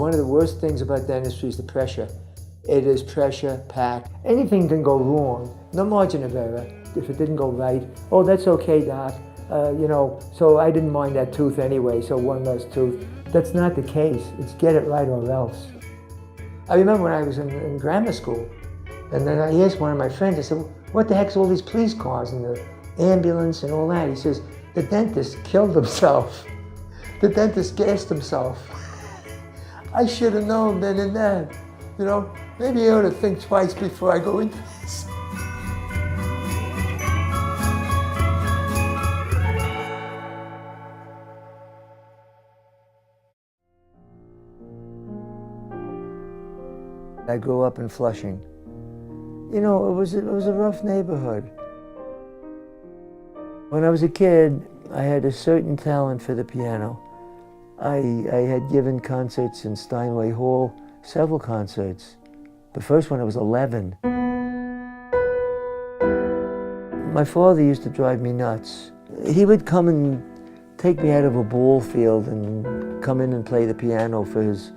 One of the worst things about dentistry is the pressure. It is pressure-packed. Anything can go wrong, no margin of error. If it didn't go right, oh, that's okay, Doc. So I didn't mind that tooth anyway, so one less tooth. That's not the case. It's get it right or else. I remember when I was in grammar school, and then I asked one of my friends, I said, what the heck's all these police cars and the ambulance and all that? He says, the dentist killed himself. The dentist gassed himself. I should have known then and there. Maybe I ought to think twice before I go into this. I grew up in Flushing. It was a rough neighborhood. When I was a kid, I had a certain talent for the piano. I had given concerts in Steinway Hall, several concerts. The first one I was 11. My father used to drive me nuts. He would come and take me out of a ball field and come in and play the piano for his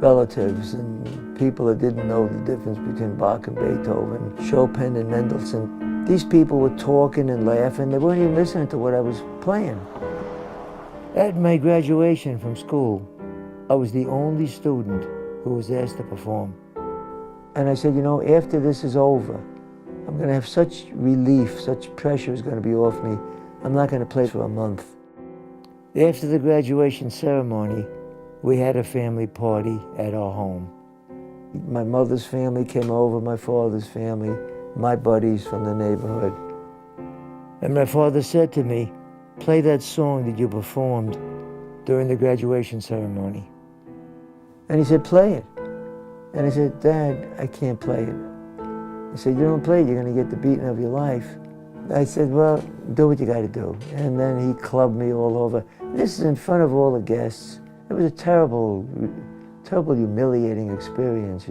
relatives and people that didn't know the difference between Bach and Beethoven, Chopin and Mendelssohn. These people were talking and laughing. They weren't even listening to what I was playing. At my graduation from school, I was the only student who was asked to perform. And I said, after this is over, I'm going to have such relief, such pressure is going to be off me. I'm not going to play for a month. After the graduation ceremony, we had a family party at our home. My mother's family came over, my father's family, my buddies from the neighborhood. And my father said to me, play that song that you performed during the graduation ceremony. And he said, play it. And I said, Dad, I can't play it. He said, you don't play it, you're going to get the beating of your life. I said, well, do what you got to do. And then he clubbed me all over. This is in front of all the guests. It was a terrible, humiliating experience,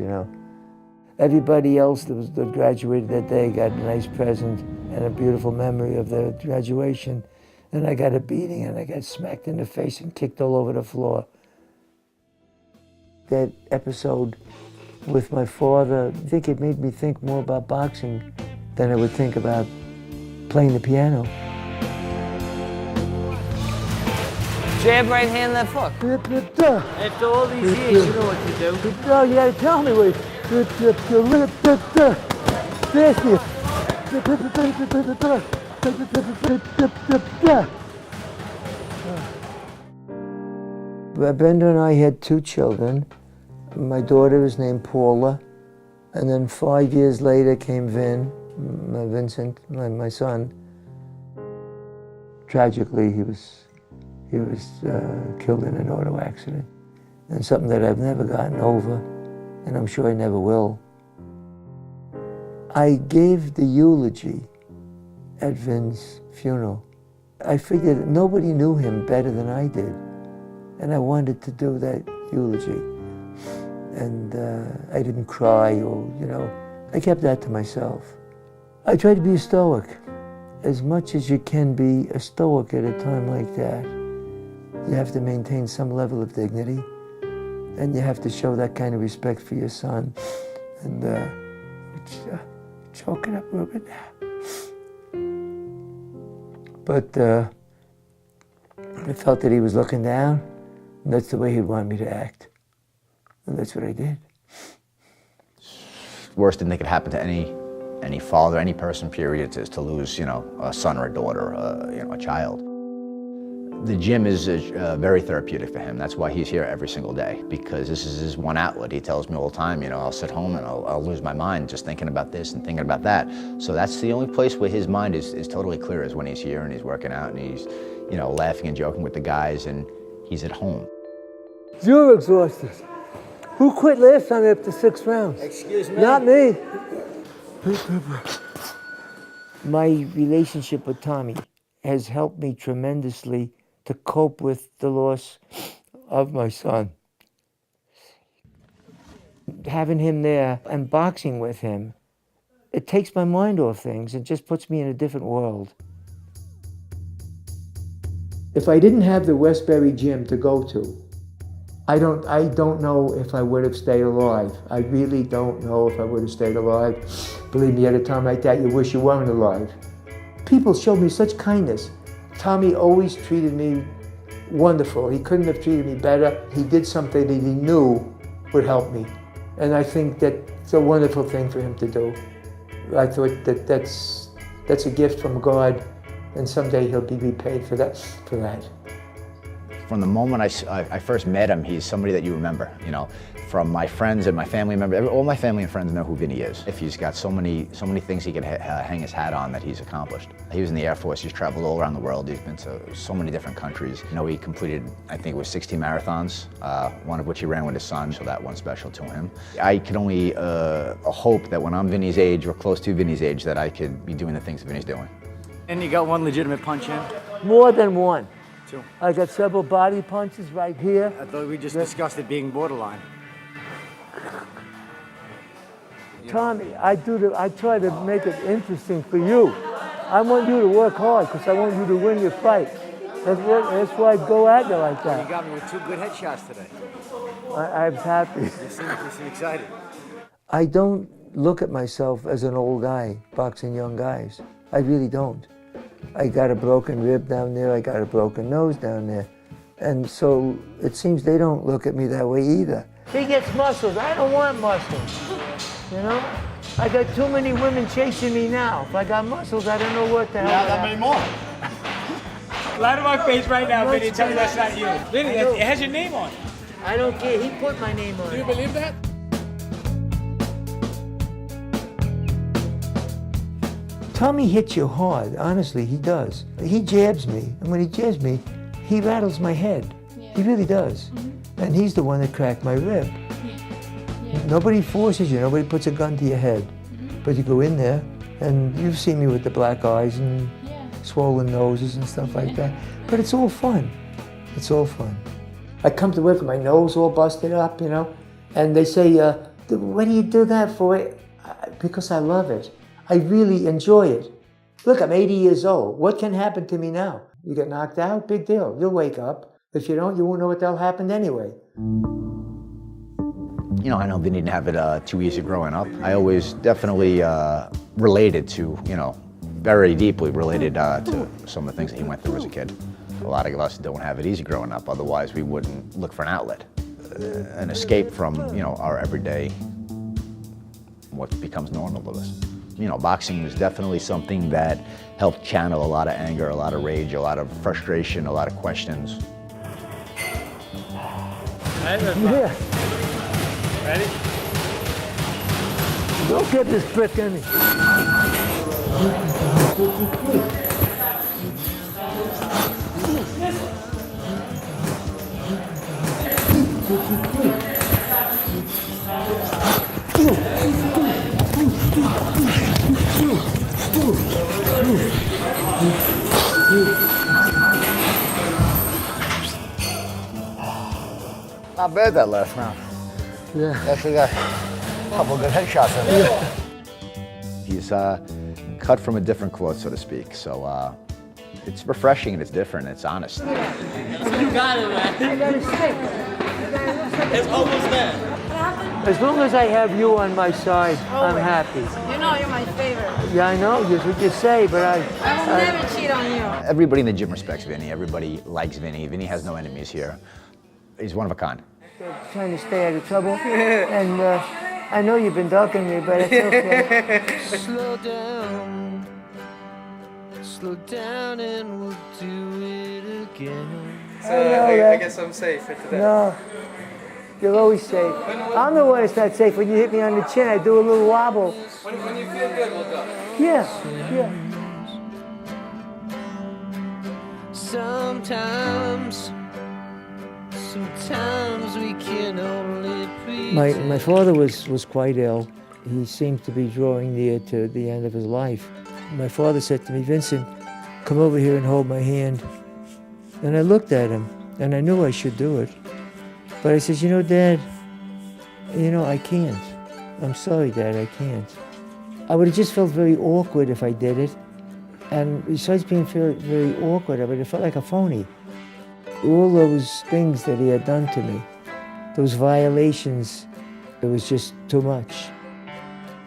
Everybody else that graduated that day got a nice present and a beautiful memory of their graduation. And I got a beating and I got smacked in the face and kicked all over the floor. That episode with my father, I think it made me think more about boxing than I would think about playing the piano. Jab, right hand, left hook. After all these years, you know what to do. No, you gotta tell me what. Brenda and I had 2 children. My daughter was named Paula, and then 5 years later came Vincent, my son. Tragically, he was killed in an auto accident, and something that I've never gotten over, and I'm sure I never will. I gave the eulogy at Vin's funeral. I figured that nobody knew him better than I did, and I wanted to do that eulogy. And I didn't cry I kept that to myself. I tried to be a stoic, as much as you can be a stoic at a time like that. You have to maintain some level of dignity, and you have to show that kind of respect for your son. And choking up a little bit now. But I felt that he was looking down, and that's the way he'd want me to act. And that's what I did. Worst thing that could happen to any father, any person, period, is to lose, a son or a daughter, a child. The gym is very therapeutic for him. That's why he's here every single day, because this is his one outlet. He tells me all the time, I'll sit home and I'll lose my mind just thinking about this and thinking about that. So that's the only place where his mind is totally clear, is when he's here and he's working out and he's, laughing and joking with the guys, and he's at home. You're exhausted. Who quit last time after 6 rounds? Excuse me? Not me. My relationship with Tommy has helped me tremendously to cope with the loss of my son. Having him there and boxing with him, it takes my mind off things. It just puts me in a different world. If I didn't have the Westbury Gym to go to, I don't know if I would have stayed alive. I really don't know if I would have stayed alive. Believe me, at a time like that, you wish you weren't alive. People showed me such kindness. Tommy always treated me wonderful. He couldn't have treated me better. He did something that he knew would help me. And I think that's a wonderful thing for him to do. I thought that's a gift from God, and someday he'll be repaid for that. From the moment I first met him, he's somebody that you remember, you know, from my friends and my family members. All my family and friends know who Vinny is. If he's got so many things he can hang his hat on that he's accomplished. He was in the Air Force. He's traveled all around the world. He's been to so many different countries. You know, he completed, I think it was 16 marathons, one of which he ran with his son, so that one's special to him. I can only hope that when I'm Vinny's age or close to Vinny's age that I could be doing the things that Vinny's doing. And you got one legitimate punch in? More than one. Two. I got several body punches right here. I thought we just discussed it being borderline. Tommy, I try to make it interesting for you. I want you to work hard because I want you to win your fight. That's why I go at you like that. You got me with 2 good headshots today. I'm happy. You seem excited. I don't look at myself as an old guy boxing young guys. I really don't. I got a broken rib down there, I got a broken nose down there. And so it seems they don't look at me that way either. He gets muscles, I don't want muscles. You know? I got too many women chasing me now. If I got muscles, I don't know what the hell. Not that many more. Lie to my face right now, Vinny. Tell me that's not you. Vinny, it has your name on it. I don't care, he put my name on it. Do you believe that? Tommy hits you hard, honestly, he does. He jabs me, and when he jabs me, he rattles my head. Yeah. He really does. Mm-hmm. And he's the one that cracked my rib. Yeah. Nobody forces you, nobody puts a gun to your head. Mm-hmm. But you go in there, and you've seen me with the black eyes and swollen noses and stuff like that. But it's all fun. It's all fun. I come to work with my nose all busted up, you know, and they say, what do you do that for? Because I love it. I really enjoy it. Look, I'm 80 years old. What can happen to me now? You get knocked out? Big deal. You'll wake up. If you don't, you won't know what the hell happened anyway. You know, I know Vinny didn't have it too easy growing up. I always definitely related to, you know, very deeply related to some of the things that he went through as a kid. A lot of us don't have it easy growing up, otherwise we wouldn't look for an outlet, an escape from, you know, our everyday, what becomes normal to us. You know, boxing was definitely something that helped channel a lot of anger, a lot of rage, a lot of frustration, a lot of questions. Yeah. Ready? Don't get this prick in me. Not bad that last round. Yeah. Actually got a couple of good headshots in there. He's cut from a different cloth, so to speak. So it's refreshing and it's different. It's honest. You got it, man. I gotta say, It's almost there. as long as I have you on my side, I'm happy. You know you're my favorite. Yeah, I know, that's what you say, but I will never cheat on you. Everybody in the gym respects Vinny. Everybody likes Vinny. Vinny has no enemies here. He's one of a kind. Trying to stay out of trouble, and I know you've been ducking me, but it's okay. Slow down and we'll do it again. So I guess I'm safe for today. No, you're always safe. I'm the one that's not safe. When you hit me on the chin, I do a little wobble. When you feel good, we'll go. Yeah. Sometimes we can only breathe. My father was quite ill. He seemed to be drawing near to the end of his life. My father said to me, Vincent, come over here and hold my hand. And I looked at him, and I knew I should do it. But I said, you know, Dad, you know, I can't. I'm sorry, Dad, I can't. I would have just felt very awkward if I did it. And besides being very awkward, I would have felt like a phony. All those things that he had done to me, those violations, it was just too much.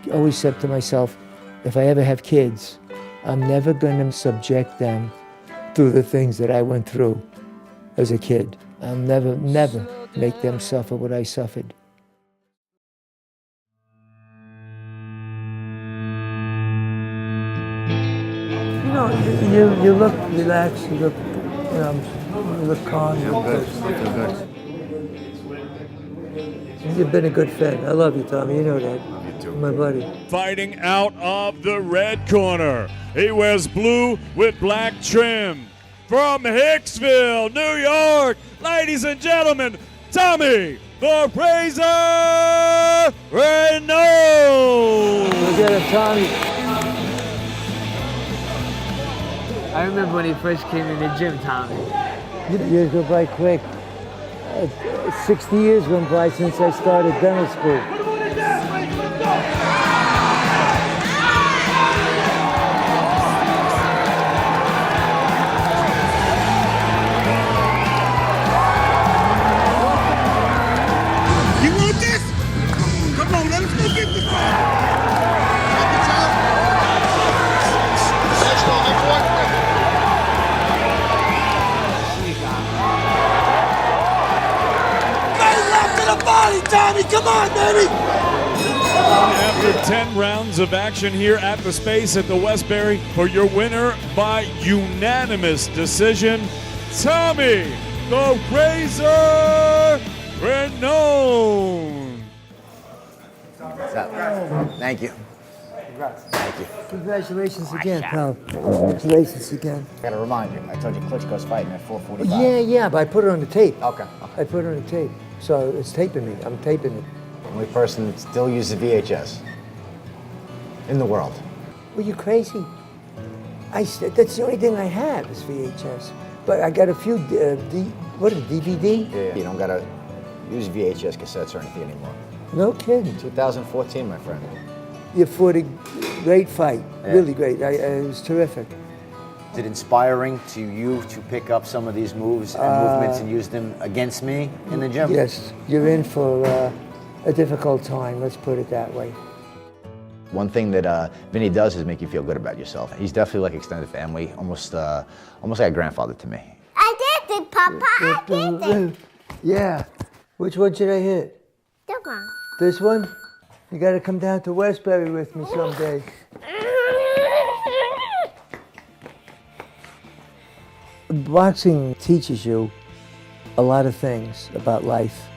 I always said to myself, if I ever have kids, I'm never going to subject them through the things that I went through as a kid. I'll never make them suffer what I suffered. You know, you look relaxed, you look, you look calm. Feel good. Feel good. You've been a good friend. I love you, Tommy. You know that. Love you too. My buddy. Fighting out of the red corner, he wears blue with black trim. From Hicksville, New York, ladies and gentlemen, Tommy the Razor Renault. Look at him, Tommy. I remember when he first came in the gym, Tommy. Years go by quick. 60 years went by since I started dental school. You want this? Come on, let's go get this. Let's go, everyone. Body, Tommy, come on, baby! After 10 rounds of action here at the space at the Westbury, for your winner by unanimous decision, Tommy the Razor Renault. Thank you. Thank you. Congratulations again, pal. Congratulations again. I gotta remind you, I told you Klitschko's fighting at 4:45. Yeah, but I put it on the tape. Okay. I put it on the tape. So it's taping me. I'm taping it. Only person that still uses VHS in the world. Were you crazy? That's the only thing I have is VHS. But I got a few, what is it, DVD? Yeah. You don't gotta use VHS cassettes or anything anymore. No kidding. 2014, my friend. You fought a great fight, Yeah. really great. It was terrific. Is it inspiring to you to pick up some of these moves and movements and use them against me in the gym? Yes, you're in for a difficult time, let's put it that way. One thing that Vinny does is make you feel good about yourself. He's definitely like extended family, almost like a grandfather to me. I did it, Papa. I did it. Yeah. Which one should I hit? Come on. This one? You gotta come down to Westbury with me someday. Boxing teaches you a lot of things about life.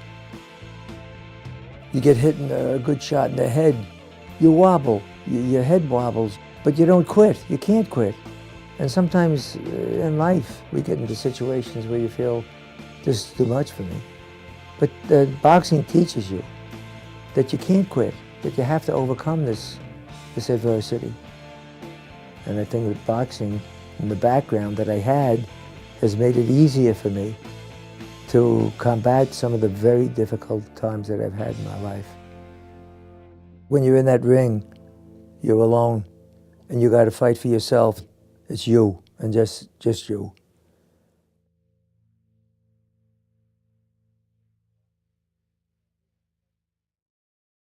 You get hit in a good shot in the head, you wobble, your head wobbles, but you don't quit. You can't quit. And sometimes in life, we get into situations where you feel, this is too much for me. But boxing teaches you that you can't quit, that you have to overcome this adversity. And I think that boxing, in the background that I had, has made it easier for me to combat some of the very difficult times that I've had in my life. When you're in that ring, you're alone, and you got to fight for yourself. It's you, and just you.